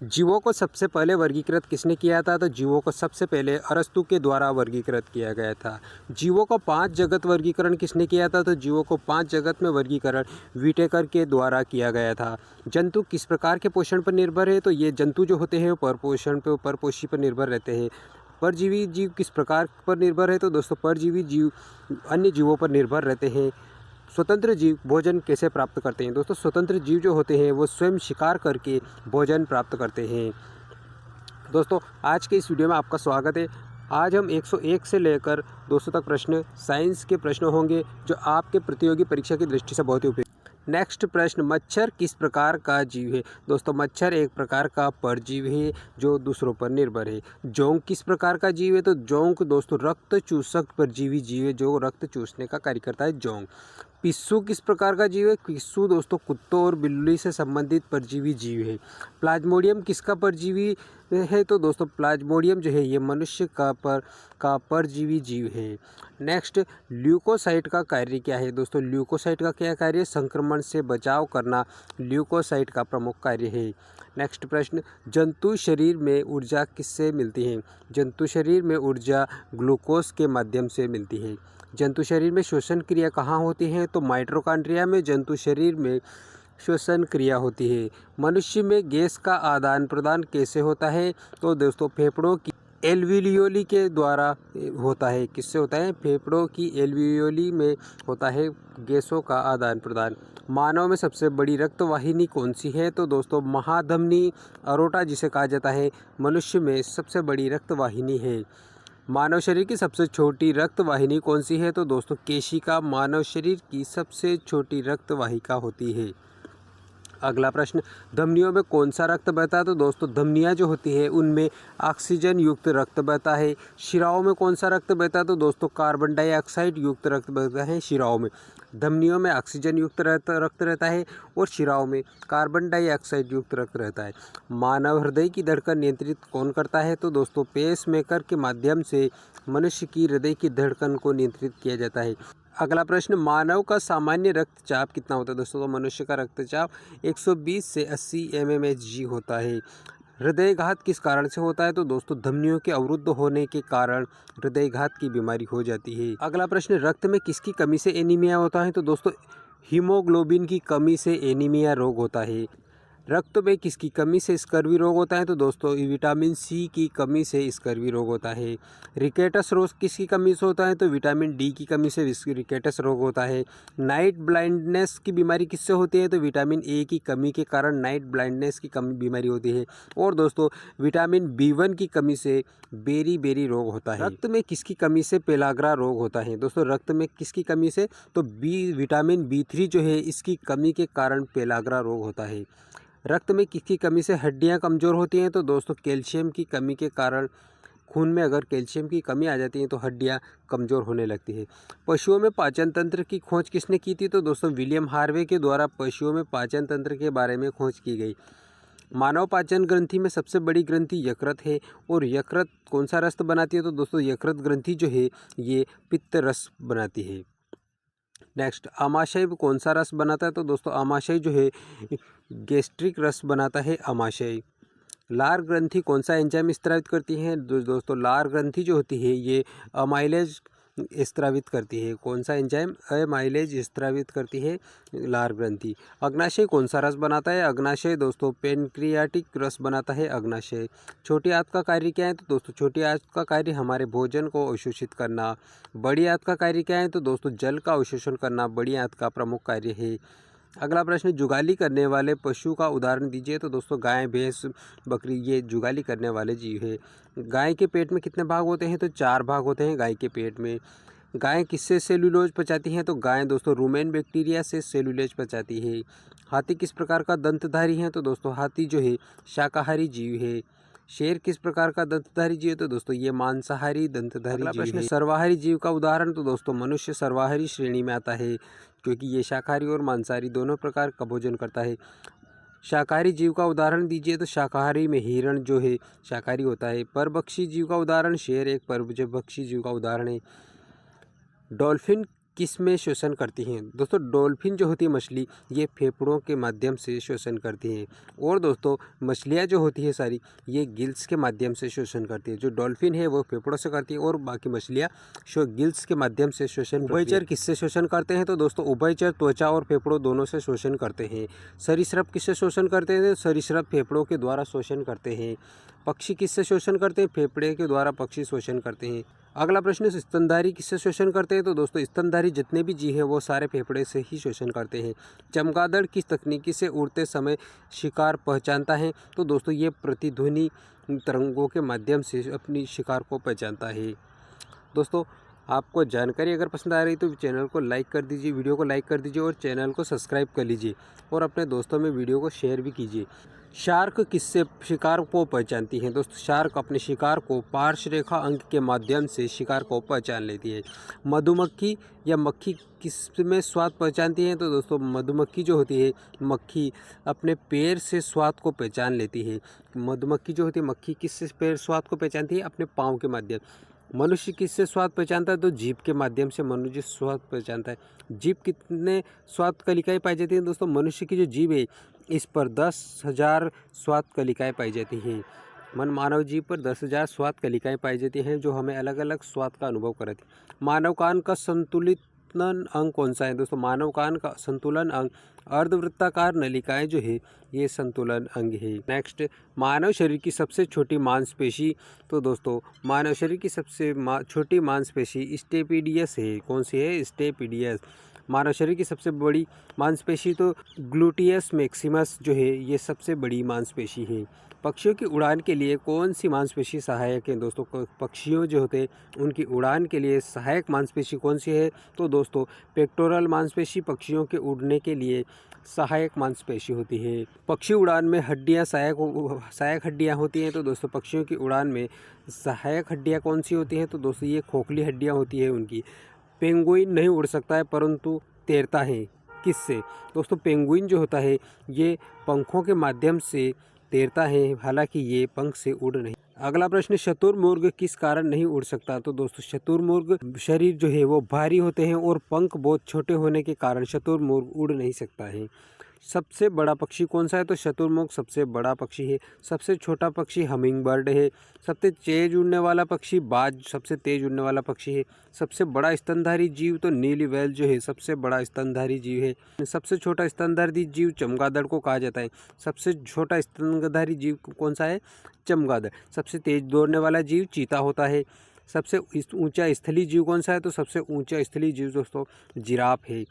जीवों को सबसे पहले वर्गीकृत किसने किया था? तो जीवों को सबसे पहले अरस्तु के द्वारा वर्गीकृत किया गया था। जीवों को 5 जगत वर्गीकरण किसने किया था? तो जीवों को 5 जगत में वर्गीकरण व्हिटेकर के द्वारा किया गया था। जंतु किस प्रकार के पोषण पर निर्भर है? तो ये जंतु जो होते हैं वो परपोषण पर परपोषी पर निर्भर रहते हैं। परजीवी जीव किस प्रकार पर निर्भर है? तो दोस्तों परजीवी जीव अन्य जीवों पर निर्भर रहते हैं। स्वतंत्र जीव भोजन कैसे प्राप्त करते हैं? दोस्तों स्वतंत्र जीव जो होते हैं वो स्वयं शिकार करके भोजन प्राप्त करते हैं। दोस्तों आज के इस वीडियो में आपका स्वागत है। आज हम 101 से लेकर 200 तक प्रश्न साइंस के प्रश्न होंगे जो आपके प्रतियोगी परीक्षा की दृष्टि से बहुत ही उपयोगी। नेक्स्ट प्रश्न, मच्छर किस प्रकार का जीव है? दोस्तों मच्छर एक प्रकार का परजीव है जो दूसरों पर निर्भर है। जोंक किस प्रकार का जीव है? तो जोंक दोस्तों रक्त चूसक परजीवी जीव है जो रक्त चूसने का कार्य करता है जोंक। पिस्सू किस प्रकार का जीव है? पिस्सू दोस्तों कुत्तों और बिल्ली से संबंधित परजीवी जीव है। प्लाज्मोडियम किसका परजीवी है? तो दोस्तों प्लाज्मोडियम जो है ये मनुष्य का परजीवी जीव है। नेक्स्ट, ल्यूकोसाइट का कार्य क्या है? दोस्तों ल्यूकोसाइट का क्या कार्य है? संक्रमण से बचाव करना ल्यूकोसाइट का प्रमुख कार्य है। नेक्स्ट प्रश्न, जंतु शरीर में ऊर्जा किससे मिलती है? जंतु शरीर में ऊर्जा ग्लूकोज के माध्यम से मिलती है। जंतु शरीर में श्वसन क्रिया कहाँ होती है? तो माइटोकॉन्ड्रिया में जंतु शरीर में श्वसन क्रिया होती है। मनुष्य में गैस का आदान प्रदान कैसे होता है? तो दोस्तों फेफड़ों की एल्वियोली के द्वारा होता है। किससे होता है? फेफड़ों की एल्वियोली में होता है गैसों का आदान प्रदान। मानव में सबसे बड़ी रक्त वाहिनी कौन सी है? तो दोस्तों महाधमनी अरोटा जिसे कहा जाता है मनुष्य में सबसे बड़ी रक्त वाहिनी है। मानव शरीर की सबसे छोटी रक्त वाहिनी कौन सी है? तो दोस्तों केशिका मानव शरीर की सबसे छोटी रक्त वाहिका होती है। अगला प्रश्न, धमनियों में कौन सा रक्त बहता है? तो दोस्तों धमनियाँ जो होती है उनमें ऑक्सीजन युक्त रक्त बहता है। शिराओं में कौन सा रक्त बहता है? तो दोस्तों कार्बन डाइऑक्साइड युक्त रक्त बहता है शिराओं में। धमनियों में ऑक्सीजन युक्त रक्त रहता है और शिराओं में कार्बन डाइऑक्साइड युक्त रक्त रहता है। मानव हृदय की धड़कन नियंत्रित कौन करता है? तो दोस्तों पेसमेकर के माध्यम से मनुष्य की हृदय की धड़कन को नियंत्रित किया जाता है। अगला प्रश्न, मानव का सामान्य रक्तचाप कितना होता है? दोस्तों तो मनुष्य का रक्तचाप 120 से 80 mmHg होता है। हृदयघात किस कारण से होता है? तो दोस्तों धमनियों के अवरुद्ध होने के कारण हृदयघात की बीमारी हो जाती है। अगला प्रश्न, रक्त में किसकी कमी से एनीमिया होता है? तो दोस्तों हीमोग्लोबिन की कमी से एनीमिया रोग होता है। रक्त में किसकी कमी से स्कर्वी रोग होता है? तो दोस्तों विटामिन सी की कमी से स्कर्वी रोग होता है। रिकेटस रोग किसकी कमी से होता है? तो विटामिन डी की कमी से रिकेटस रोग होता है। नाइट ब्लाइंडनेस की बीमारी किससे होती है? तो विटामिन ए की कमी के कारण नाइट ब्लाइंडनेस की कमी बीमारी होती है। और दोस्तों विटामिन B1 की कमी से बेरी रोग होता है। रक्त में किसकी कमी से पेलाग्रा रोग होता है? दोस्तों रक्त में किसकी कमी से? तो विटामिन B3 जो है इसकी कमी के कारण पेलाग्रा रोग होता है। रक्त में किसकी कमी से हड्डियां कमज़ोर होती हैं? तो दोस्तों कैल्शियम की कमी के कारण खून में अगर कैल्शियम की कमी आ जाती है तो हड्डियां कमज़ोर होने लगती है। पशुओं में पाचन तंत्र की खोज किसने की थी? तो दोस्तों विलियम हार्वे के द्वारा पशुओं में पाचन तंत्र के बारे में खोज की गई। मानव पाचन ग्रंथि में सबसे बड़ी ग्रंथि यकृत है और यकृत कौन सा रस बनाती है? तो दोस्तों यकृत ग्रंथि जो है ये पित्त रस बनाती है। नेक्स्ट, आमाशय कौन सा रस बनाता है? तो दोस्तों आमाशय जो है गैस्ट्रिक रस बनाता है आमाशय। लार ग्रंथि कौन सा एंजाइम स्त्रावित करती है? दोस्तों लार ग्रंथि जो होती है ये अमाइलेज स्त्रावित करती है। कौन सा एंजाइम? अमाइलेज स्त्रावित करती है लार ग्रंथि। अग्नाशय कौन सा रस बनाता है? अग्नाशय दोस्तों पेनक्रियाटिक रस बनाता है अग्नाशय। छोटी आंत का कार्य क्या है? तो दोस्तों छोटी आंत का कार्य हमारे भोजन को अवशोषित करना। बड़ी आंत का कार्य क्या है? तो दोस्तों जल का अवशोषण करना बड़ी आंत का प्रमुख कार्य है। अगला प्रश्न, जुगाली करने वाले पशु का उदाहरण दीजिए। तो दोस्तों गाय भैंस बकरी ये जुगाली करने वाले जीव है। गाय के पेट में कितने भाग होते हैं? तो 4 भाग होते हैं गाय के पेट में। गाय किससे सेलुलोज पचाती हैं? तो गाय दोस्तों रूमेन बैक्टीरिया से सेलुलोज पचाती है। हाथी किस प्रकार का दंतधारी है? तो दोस्तों हाथी जो है शाकाहारी जीव है। शेर किस प्रकार का दंतधारी जीव है? तो दोस्तों ये मांसाहारी दंतधारी जीव है। प्रश्न, सर्वाहारी जीव का उदाहरण? तो दोस्तों मनुष्य सर्वाहारी श्रेणी में आता है क्योंकि ये शाकाहारी और मांसाहारी दोनों प्रकार का भोजन करता है। शाकाहारी जीव का उदाहरण दीजिए। तो शाकाहारी में हिरण जो है शाकाहारी होता है। परभक्षी जीव का उदाहरण? शेर एक परभक्षी जीव का उदाहरण है। डॉल्फिन किस में श्वसन करती हैं? दोस्तों डॉल्फिन जो होती है मछली, ये फेफड़ों के माध्यम से श्वसन करती हैं। और दोस्तों मछलियाँ जो होती है सारी, ये गिल्स के माध्यम से श्वसन करती है। जो डॉल्फिन है वो फेफड़ों से करती है और बाकी मछलियाँ गिल्स के माध्यम से श्वसन करती है। उभयचर किससे श्वसन करते हैं? तो दोस्तों उभयचर त्वचा और फेफड़ों दोनों से श्वसन करते हैं। सरीसृप किससे श्वसन करते हैं? सरीसृप फेफड़ों के द्वारा श्वसन करते हैं। पक्षी किससे श्वसन करते हैं? फेफड़े के द्वारा पक्षी श्वसन करते हैं। अगला प्रश्न, स्तनधारी किससे श्वसन करते हैं? तो दोस्तों स्तनधारी जितने भी जीव हैं वो सारे फेफड़े से ही श्वसन करते हैं। चमगादड़ किस तकनीकी से उड़ते समय शिकार पहचानता है? तो दोस्तों ये प्रतिध्वनि तरंगों के माध्यम से अपनी शिकार को पहचानता है। दोस्तों आपको जानकारी अगर पसंद आ रही तो चैनल को लाइक कर दीजिए, वीडियो को लाइक कर दीजिए और चैनल को सब्सक्राइब कर लीजिए और अपने दोस्तों में वीडियो को शेयर भी कीजिए। शार्क किससे शिकार को पहचानती है? दोस्तों शार्क अपने शिकार को पार्श्व रेखा अंक के माध्यम से शिकार को पहचान लेती है। मधुमक्खी या मक्खी किस में स्वाद पहचानती है? तो दोस्तों मधुमक्खी जो होती है, मक्खी अपने पैर से स्वाद को पहचान लेती है। मधुमक्खी जो होती है, मक्खी किससे पैर स्वाद को पहचानती है? अपने पाँव के माध्यम। मनुष्य किससे स्वाद पहचानता है? तो जीभ के माध्यम से मनुष्य स्वाद पहचानता है। जीभ कितने स्वाद कलिकाएँ पाई जाती हैं? दोस्तों मनुष्य की जो जीभ है इस पर 10,000 स्वाद कलिकाएँ पाई जाती हैं। मानव जीभ पर 10,000 स्वाद कलिकाएँ पाई जाती हैं जो हमें अलग अलग स्वाद का अनुभव कराती हैं। मानव कान का संतुलित अंग कौन सा है? दोस्तों मानव कान का संतुलन अंग अर्धवृत्ताकार नलिकाएं जो है ये संतुलन अंग है। नेक्स्ट, मानव शरीर की सबसे छोटी मांसपेशी। तो दोस्तों मानव शरीर की सबसे छोटी मांसपेशी स्टेपिडियस है। कौन सी है? स्टेपिडियस। मानव शरीर की सबसे बड़ी मांसपेशी तो ग्लूटियस मैक्सिमस जो है ये सबसे बड़ी मांसपेशी है। पक्षियों की उड़ान के लिए कौन सी मांसपेशी सहायक है? दोस्तों पक्षियों जो होते हैं उनकी उड़ान के लिए सहायक मांसपेशी कौन सी है? तो दोस्तों पेक्टोरल मांसपेशी पक्षियों के उड़ने के लिए सहायक मांसपेशी होती है। पक्षी उड़ान में हड्डियां सहायक हड्डियां होती हैं। तो दोस्तों पक्षियों की उड़ान में सहायक हड्डियां कौन सी होती हैं? तो दोस्तों ये खोखली हड्डियां होती है उनकी। पेंगुइन नहीं उड़ सकता है परंतु तैरता है। किससे? दोस्तों पेंगुइन जो होता है ये पंखों के माध्यम से तैरता है, हालांकि ये पंख से उड़ नहीं। अगला प्रश्न, शुतुरमुर्ग किस कारण नहीं उड़ सकता? तो दोस्तों शुतुरमुर्ग शरीर जो है वो भारी होते हैं और पंख बहुत छोटे होने के कारण शुतुरमुर्ग उड़ नहीं सकता है। सबसे बड़ा पक्षी कौन सा है? तो शुतुरमुर्ग सबसे बड़ा पक्षी है। सबसे छोटा पक्षी हमिंग बर्ड है। सबसे तेज उड़ने वाला पक्षी बाज सबसे तेज उड़ने वाला पक्षी है। सबसे बड़ा स्तनधारी जीव तो नीली व्हेल जो है सबसे बड़ा स्तनधारी जीव है। सबसे छोटा स्तनधारी जीव चमगादड़ को कहा जाता है। सबसे छोटा स्तनधारी जीव कौन सा है? चमगादड़। सबसे तेज दौड़ने वाला जीव चीता होता है। सबसे ऊंचा स्थलीय जीव कौन सा है? तो सबसे ऊंचा स्थलीय जीव दोस्तों जिराफ है।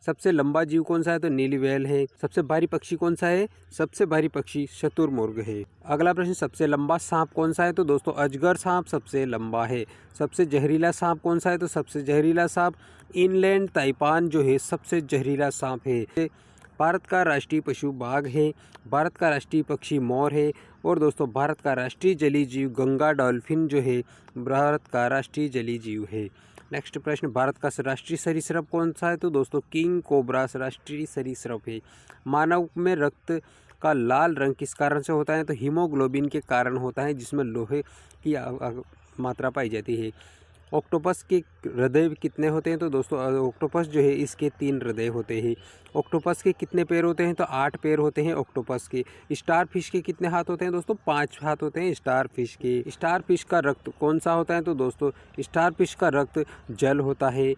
सबसे लंबा जीव कौन सा है? तो नीली व्हेल है। सबसे भारी पक्षी कौन सा है? सबसे भारी पक्षी शुतुरमुर्ग है। अगला प्रश्न, सबसे लंबा सांप कौन सा है? तो दोस्तों अजगर सांप सबसे लंबा है। सबसे जहरीला सांप कौन सा है? तो सबसे जहरीला सांप इनलैंड ताइपान जो है सबसे जहरीला सांप है। भारत का राष्ट्रीय पशु बाघ है। भारत का राष्ट्रीय पक्षी मोर है। और दोस्तों भारत का राष्ट्रीय जलीय जीव गंगा डॉल्फिन जो है भारत का राष्ट्रीय जलीय जीव है। नेक्स्ट प्रश्न, भारत का राष्ट्रीय सरीसृप कौन सा है? तो दोस्तों किंग कोबरा राष्ट्रीय सरीसृप है। मानव में रक्त का लाल रंग किस कारण से होता है? तो हीमोग्लोबिन के कारण होता है जिसमें लोहे की मात्रा पाई जाती है। ऑक्टोपस के हृदय कितने होते हैं? तो दोस्तों ऑक्टोपस जो है इसके 3 हृदय होते हैं। ऑक्टोपस के कितने पैर होते हैं? तो 8 पैर होते हैं ऑक्टोपस के। स्टार फिश के कितने हाथ होते हैं? दोस्तों 5 हाथ होते हैं स्टार फिश के। स्टार फिश का रक्त कौन सा होता है? तो दोस्तों स्टार फिश का रक्त जल होता है।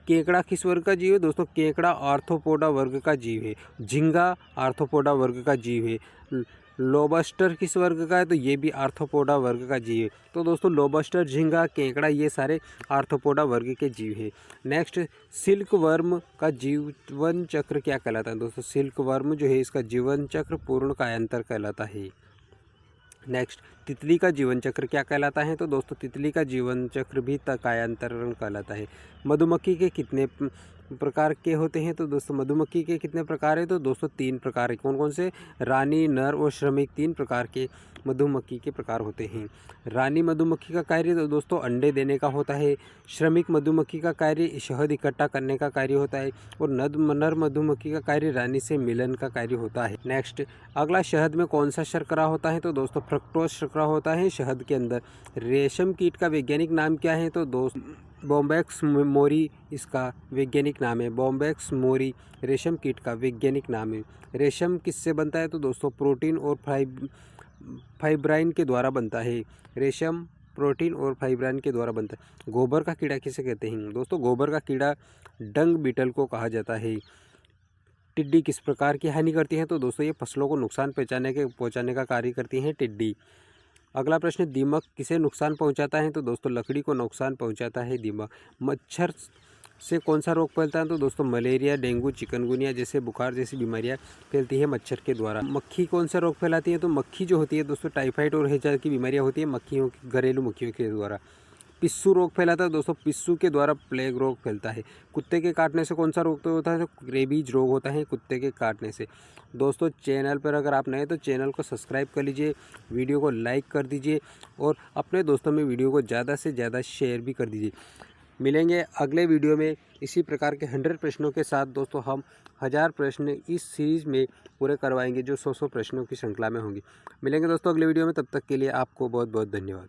केकड़ा किस वर्ग का जीव है? दोस्तों केकड़ा आर्थ्रोपोडा वर्ग का जीव है। झींगा आर्थ्रोपोडा वर्ग का जीव है। लोबस्टर किस वर्ग का है? तो ये भी आर्थ्रोपोडा वर्ग का जीव है। तो दोस्तों लोबस्टर, झींगा, केकड़ा ये सारे आर्थ्रोपोडा वर्ग के जीव है। नेक्स्ट, सिल्क वर्म का जीवन चक्र क्या कहलाता है? दोस्तों सिल्क वर्म जो है इसका जीवन चक्र पूर्ण कायांतर कहलाता है। नेक्स्ट, तितली का जीवन चक्र क्या कहलाता है? तो दोस्तों तितली का जीवन चक्र भी कायांतरण कहलाता है। मधुमक्खी के कितने प्रकार के होते हैं? तो दोस्तों मधुमक्खी के कितने प्रकार है? तो दोस्तों 3 प्रकार है। कौन कौन से? रानी, नर और श्रमिक 3 प्रकार के मधुमक्खी के प्रकार होते हैं। रानी मधुमक्खी का कार्य तो दोस्तों अंडे देने का होता है। श्रमिक मधुमक्खी का कार्य शहद इकट्ठा करने का कार्य होता है। और नर मधुमक्खी का कार्य रानी से मिलन का कार्य होता है। नेक्स्ट, अगला, शहद में कौन सा शर्करा होता है? तो दोस्तों फ्रक्टोज शर्करा होता है शहद के अंदर। रेशम कीट का वैज्ञानिक नाम क्या है? तो दोस्त बॉम्बैक्स मोरी इसका वैज्ञानिक नाम है। बॉम्बैक्स मोरी रेशम कीट का वैज्ञानिक नाम है। रेशम किससे बनता है तो दोस्तों प्रोटीन और फाइब्राइन के द्वारा बनता है। रेशम प्रोटीन और फाइब्राइन के द्वारा बनता है। गोबर का कीड़ा किसे कहते हैं दोस्तों? गोबर का कीड़ा डंग बीटल को कहा जाता है। टिड्डी किस प्रकार की हानि करती है तो दोस्तों ये फसलों को नुकसान पहुंचाने का कार्य करती हैं टिड्डी। अगला प्रश्न, दीमक किसे नुकसान पहुंचाता है तो दोस्तों लकड़ी को नुकसान पहुंचाता है दीमक। मच्छर से कौन सा रोग फैलता है तो दोस्तों मलेरिया, डेंगू, चिकनगुनिया जैसे बुखार जैसी बीमारियां फैलती है मच्छर के द्वारा। मक्खी कौन सा रोग फैलाती है तो मक्खी जो होती है दोस्तों टाइफाइड और हैजा की बीमारियां होती है मक्खियों की, घरेलू मक्खियों के द्वारा। पिस्सू रोग फैलाता है दोस्तों, पिस्सू के द्वारा प्लेग रोग फैलता है। कुत्ते के काटने से कौन सा रोग तो होता है तो रेबीज रोग होता है कुत्ते के काटने से। दोस्तों चैनल पर अगर आप नए तो चैनल को सब्सक्राइब कर लीजिए, वीडियो को लाइक कर दीजिए और अपने दोस्तों में वीडियो को ज़्यादा से ज़्यादा शेयर भी कर दीजिए। मिलेंगे अगले वीडियो में इसी प्रकार के 100 प्रश्नों के साथ। दोस्तों हम 1000 प्रश्न इस सीरीज़ में पूरे करवाएंगे जो 100 प्रश्नों की श्रृंखला में होंगी। मिलेंगे दोस्तों अगले वीडियो में, तब तक के लिए आपको बहुत बहुत धन्यवाद।